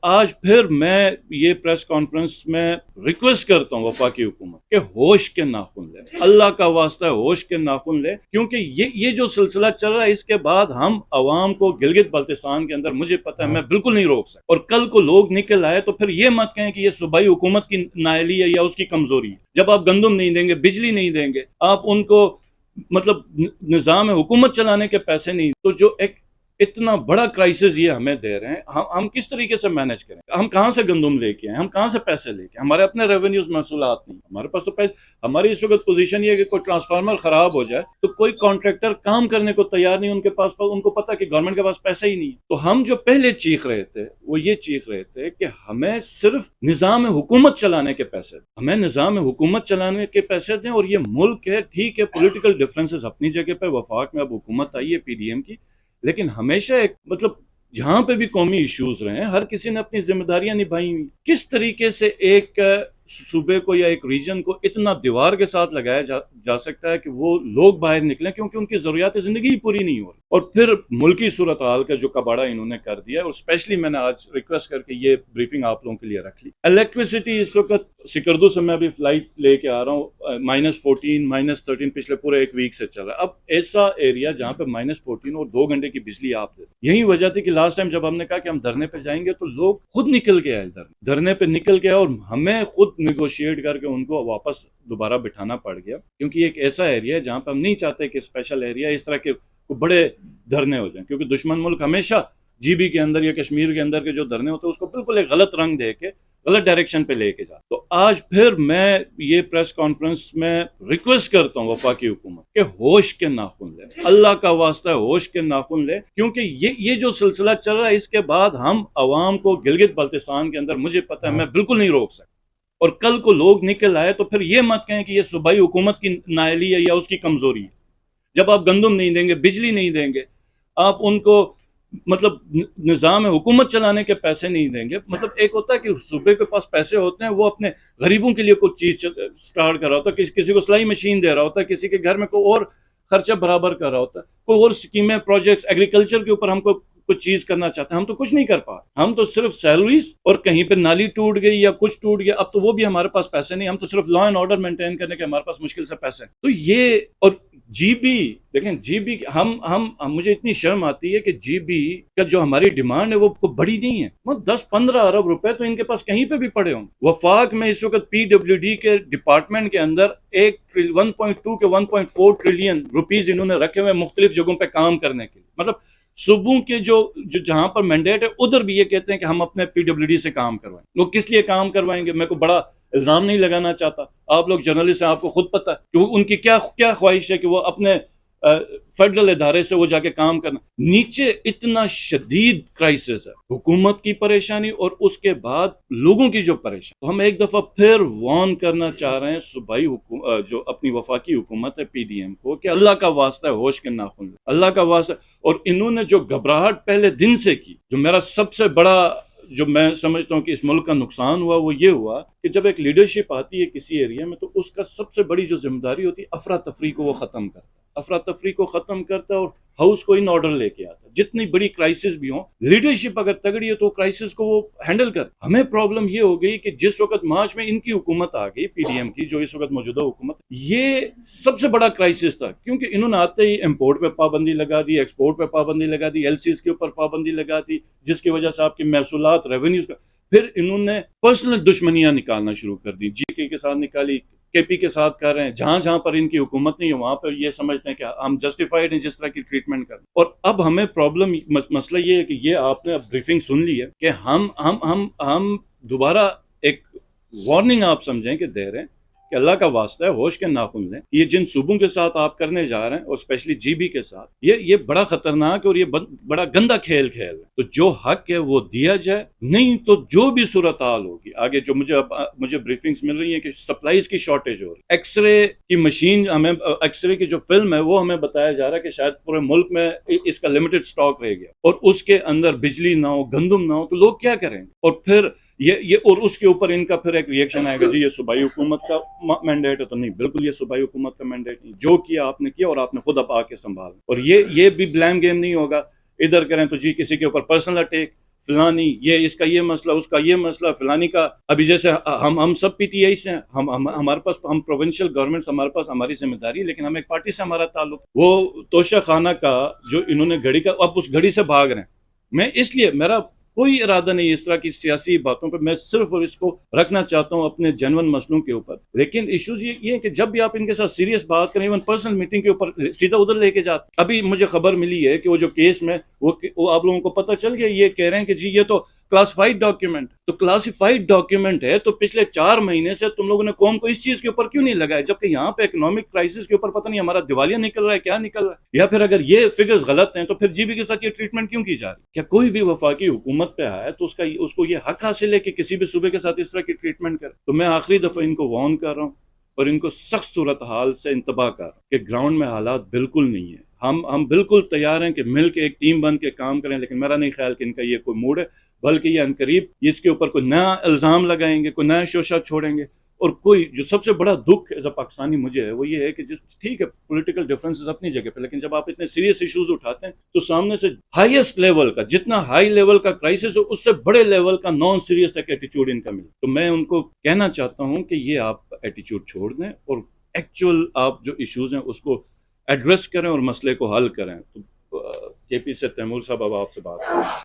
آج پھر میں یہ پریس کانفرنس میں ریکویسٹ کرتا ہوں وفاقی حکومت کہ ہوش کے ناخن لے، اللہ کا واسطہ ہے ہوش کے ناخن لے، کیونکہ یہ جو سلسلہ چل رہا ہے اس کے بعد ہم عوام کو گلگت بلتستان کے اندر مجھے پتہ ہے میں بالکل نہیں روک سکتا، اور کل کو لوگ نکل آئے تو پھر یہ مت کہیں کہ یہ صوبائی حکومت کی نااہلی ہے یا اس کی کمزوری ہے۔ جب آپ گندم نہیں دیں گے، بجلی نہیں دیں گے، آپ ان کو مطلب نظام حکومت چلانے کے پیسے نہیں، تو جو ایک اتنا بڑا کرائسس یہ ہمیں دے رہے ہیں، ہم کس طریقے سے مینج کریں؟ ہم کہاں سے گندم لے کے آئیں؟ ہم کہاں سے پیسے لے کے آئیں؟ ہمارے اپنے ریونیوز محصولات نہیں، ہمارے پاس تو پیسے، ہماری اس وقت پوزیشن یہ ہے کہ کوئی ٹرانسفارمر خراب ہو جائے تو کوئی کانٹریکٹر کام کرنے کو تیار نہیں، ان کو پتا کہ گورنمنٹ کے پاس پیسے ہی نہیں۔ تو ہم جو پہلے چیخ رہے تھے وہ یہ چیخ رہے تھے کہ ہمیں صرف نظام حکومت چلانے کے پیسے دیں، ہمیں نظام حکومت چلانے کے پیسے دیں، اور یہ ملک ہے، ٹھیک ہے پولیٹیکل ڈفرینسز اپنی جگہ پہ، وفاق میں اب حکومت آئی ہے پی ڈی ایم کی، لیکن ہمیشہ ایک مطلب جہاں پہ بھی قومی ایشوز رہے ہیں ہر کسی نے اپنی ذمہ داریاں نبھائی ہوئی۔ کس طریقے سے ایک صوبے کو یا ایک ریجن کو اتنا دیوار کے ساتھ لگایا جا سکتا ہے کہ وہ لوگ باہر نکلیں کیونکہ ان کی ضروریات زندگی ہی پوری نہیں ہو رہی، اور پھر ملکی صورتحال کا جو کباڑہ انہوں نے کر دیا ہے، اور اسپیشلی میں نے آج ریکویسٹ کر کے یہ بریفنگ آپ لوگوں کے لیے رکھ لی۔ الیکٹریسٹی اس وقت سکردو سے میں ابھی فلائٹ لے کے آ رہا ہوں، -14 -13 پچھلے پورے ایک ویک سے چل رہا ہے۔ اب ایسا ایریا جہاں پہ -14 اور 2 گھنٹے کی بجلی آپ دے، یہی وجہ تھی کہ لاسٹ ٹائم جب ہم نے کہا کہ ہم دھرنے پہ جائیں گے تو لوگ خود نکل کے آئے، دھرنے پہ نکل کے آئے، اور ہمیں خود نیگوشیٹ کر کے ان کو واپس دوبارہ بٹھانا پڑ گیا، کیونکہ یہ ایک ایسا ایریا ہے جہاں پہ ہم نہیں چاہتے کہ اسپیشل ایریا اس طرح کے بڑے دھرنے ہو جائیں، کیونکہ دشمن ملک ہمیشہ جی بی کے اندر یا کشمیر کے اندر کے جو دھرنے ہوتے ہیں اس کو بالکل ایک غلط رنگ دے کے غلط ڈائریکشن پہ لے کے جاتا۔ تو آج پھر میں یہ پریس کانفرنس میں ریکویسٹ کرتا ہوں وفاقی حکومت کہ ہوش کے ناخن لے، اللہ کا واسطہ ہے ہوش کے ناخن لے، کیونکہ یہ جو سلسلہ چل رہا ہے اس کے بعد ہم عوام کو گلگت بلتستان کے اندر مجھے پتہ ہے میں بالکل نہیں روک سکتا، اور کل کو لوگ نکل آئے تو پھر یہ مت کہیں کہ یہ صوبائی حکومت کی نااہلی ہے یا اس کی کمزوری ہے۔ جب آپ گندم نہیں دیں گے، بجلی نہیں دیں گے، آپ ان کو مطلب نظام حکومت چلانے کے پیسے نہیں دیں گے، مطلب ایک ہوتا ہے کہ صوبے کے پاس پیسے ہوتے ہیں، وہ اپنے غریبوں کے لیے کچھ چیز سٹارٹ کر رہا ہوتا ہے، کسی کو سلائی مشین دے رہا ہوتا ہے، کسی کے گھر میں کوئی اور خرچہ برابر کر رہا ہوتا ہے، کوئی اور سکیمیں، پروجیکٹس، ایگریکلچر کے اوپر ہم کو کچھ چیز کرنا چاہتے ہیں، ہم تو کچھ نہیں کر پا رہے، ہم تو صرف سیلریز، اور کہیں پہ نالی ٹوٹ گئی یا کچھ ٹوٹ گیا اب تو وہ بھی ہمارے پاس پیسے نہیں، ہم تو صرف لا اینڈ آرڈر مینٹین کرنے کے ہمارے پاس مشکل سے پیسے ہیں۔ تو یہ، اور جی بی دیکھیں، جی بی ہم مجھے اتنی شرم آتی ہے کہ جی بی کا جو ہماری ڈیمانڈ ہے وہ بڑی نہیں ہے، وہ 10-15 ارب روپے تو ان کے پاس کہیں پہ بھی پڑے ہوں۔ وفاق میں اس وقت پی ڈبلیو ڈی کے ڈپارٹمنٹ کے اندر 1.2 کے 1.4 ٹریلین روپیز انہوں نے رکھے ہوئے مختلف جگہوں پہ کام کرنے کے لیے، مطلب صوبوں کے جو جہاں پر مینڈیٹ ہے ادھر بھی یہ کہتے ہیں کہ ہم اپنے پی ڈبلیو ڈی سے کام کروائیں۔ وہ کس لیے کام کروائیں گے؟ میں کو بڑا الزام نہیں لگانا چاہتا، آپ لوگ جرنلسٹ ہیں، آپ کو خود پتہ ہے کہ ان کی کیا خواہش ہے کہ وہ اپنے فیڈرل ادارے سے وہ جا کے کام کرنا۔ نیچے اتنا شدید کرائسس ہے، حکومت کی پریشانی اور اس کے بعد لوگوں کی جو پریشانی۔ تو ہم ایک دفعہ پھر وارن کرنا چاہ رہے ہیں صوبائی جو اپنی وفاقی حکومت ہے پی ڈی ایم کو کہ اللہ کا واسطہ ہے ہوش کے ناخن لے، اللہ کا واسطہ۔ اور انہوں نے جو گھبراہٹ پہلے دن سے کی، جو میرا سب سے بڑا جو میں سمجھتا ہوں کہ اس ملک کا نقصان ہوا وہ یہ ہوا کہ جب ایک لیڈرشپ آتی ہے کسی ایریا میں تو اس کا سب سے بڑی جو ذمہ داری ہوتی ہے افراتفری کو وہ ختم کرتا ہے، افراتفری کو ختم کرتا ہے اور ہاؤس کو ان آرڈر لے کے آتا ہے۔ جتنی بڑی کرائسس بھی ہوں، لیڈرشپ اگر تگڑی ہے تو کرائسس کو وہ ہینڈل کرتا۔ ہمیں پرابلم یہ ہو گئی کہ جس وقت مارچ میں ان کی حکومت آ گئی، پی ڈی ایم کی جو اس وقت موجودہ حکومت، یہ سب سے بڑا کرائسس تھا، کیونکہ انہوں نے آتے ہی امپورٹ پہ پابندی لگا دی، ایکسپورٹ پہ پابندی لگا دی، ایل سیز کے اوپر پابندی لگا دی، جس کی وجہ سے آپ کی محصولات، ریونیوز کا، پھر انہوں نے پرسنل دشمنیاں نکالنا شروع کر دی، جی کے ساتھ نکالی، کے پی کے ساتھ کر رہے ہیں، جہاں پر ان کی حکومت نہیں ہے وہاں پر یہ سمجھتے ہیں کہ ہم جسٹیفائڈ ہیں جس طرح کی ٹریٹمنٹ کر۔ اور اب ہمیں پرابلم، مسئلہ یہ ہے کہ یہ آپ نے اب بریفنگ سن لی ہے کہ ہم دوبارہ ایک وارننگ آپ سمجھیں کہ دے رہے ہیں کہ اللہ کا واسطہ ہے ہوش کے ناخن لیں، یہ جن صوبوں کے ساتھ آپ کرنے جا رہے ہیں اور اسپیشلی جی بی کے ساتھ، یہ بڑا خطرناک اور یہ بڑا گندا کھیل ہے۔ تو جو حق ہے وہ دیا جائے، نہیں تو جو بھی صورتحال ہوگی آگے، جو مجھے بریفنگز مل رہی ہیں کہ سپلائیز کی شارٹیج ہو رہی ہے، ایکس رے کی مشین، ہمیں ایکس رے کی جو فلم ہے وہ ہمیں بتایا جا رہا ہے کہ شاید پورے ملک میں اس کا لمیٹڈ سٹاک رہ گیا، اور اس کے اندر بجلی نہ ہو، گندم نہ ہو، تو لوگ کیا کریں گے؟ اور پھر یہ اور اس کے اوپر ان کا پھر ایک ریئیکشن آئے گا، جی یہ صوبائی حکومت کا مینڈیٹ ہے۔ تو نہیں، بالکل یہ صوبائی حکومت کا مینڈیٹ نہیں، جو کیا آپ نے کیا اور آپ نے خود اب آ کے سنبھالا۔ اور یہ بھی بلیم گیم نہیں ہوگا، ادھر کریں تو جی کسی کے اوپر پرسنل اٹیک، فلانی یہ اس کا یہ مسئلہ اس کا یہ مسئلہ فلانی کا. ابھی جیسے ہم سب پی ٹی آئی سے ہیں, ہمارے پاس ہم پروونشل گورنمنٹ ہمارے پاس ہماری ذمہ داری ہے, لیکن ہم ایک پارٹی سے ہمارا تعلق. وہ توشہ خانہ کا جو انہوں نے گھڑی کا, اب اس گھڑی سے بھاگ رہے ہیں. میں اس لیے میرا کوئی ارادہ نہیں اس طرح کی سیاسی باتوں پہ, میں صرف اس کو رکھنا چاہتا ہوں اپنے جنون مسئلوں کے اوپر. لیکن ایشوز یہ ہے کہ جب بھی آپ ان کے ساتھ سیریس بات کریں, ایون پرسنل میٹنگ کے اوپر سیدھا ادھر لے کے جاتے. ابھی مجھے خبر ملی ہے کہ وہ جو کیس میں وہ آپ لوگوں کو پتہ چل گیا, یہ کہہ رہے ہیں کہ جی یہ تو کلاسیفائڈ ڈاکیومنٹ. تو کلاسیفائڈ ڈاکیومنٹ ہے تو پچھلے 4 مہینے سے تم لوگوں نے قوم کو اس چیز کے اوپر کیوں نہیں لگایا, جبکہ یہاں پہ اکنامک کرائسس کے اوپر پتہ نہیں ہمارا دیوالیہ نکل رہا ہے کیا نکل رہا ہے. یا پھر اگر یہ فگرز غلط ہیں تو پھر جی بی کے ساتھ یہ ٹریٹمنٹ کیوں کی جا رہی ہے؟ کیا کوئی بھی وفاقی حکومت پہ آئے تو اس کو یہ حق حاصل ہے کہ کسی بھی صوبے کے ساتھ اس طرح کی ٹریٹمنٹ کرے؟ تو میں آخری دفعہ ان کو وارن کر رہا ہوں اور ان کو سخت صورتحال سے انتباہ کر رہا ہوں کہ گراؤنڈ میں حالات بالکل نہیں ہے. ہم بالکل تیار ہیں کہ مل کے ایک ٹیم بن کے کام کریں, لیکن میرا نہیں خیال کہ ان کا یہ کوئی موڈ ہے, بلکہ یہ عنقریب اس کے اوپر کوئی نیا الزام لگائیں گے, کوئی نیا شوشہ چھوڑیں گے. اور کوئی جو سب سے بڑا دکھ ایز اے پاکستانی مجھے ہے وہ یہ ہے کہ ٹھیک ہے پولیٹیکل ڈفرینسز اپنی جگہ پہ, لیکن جب آپ اتنے سیریس ایشوز اٹھاتے ہیں تو سامنے سے ہائیسٹ لیول کا, جتنا ہائی لیول کا کرائسس ہو اس سے بڑے لیول کا نان سیریس ایک ایٹیچیوڈ ان کا ملے. تو میں ان کو کہنا چاہتا ہوں کہ یہ آپ ایٹیچیوڈ چھوڑ دیں اور ایکچوئل آپ جو ایشوز ہیں اس کو ایڈریس کریں اور مسئلے کو حل کریں. تو کے پی سے تیمور صاحب اب آپ سے بات کریں.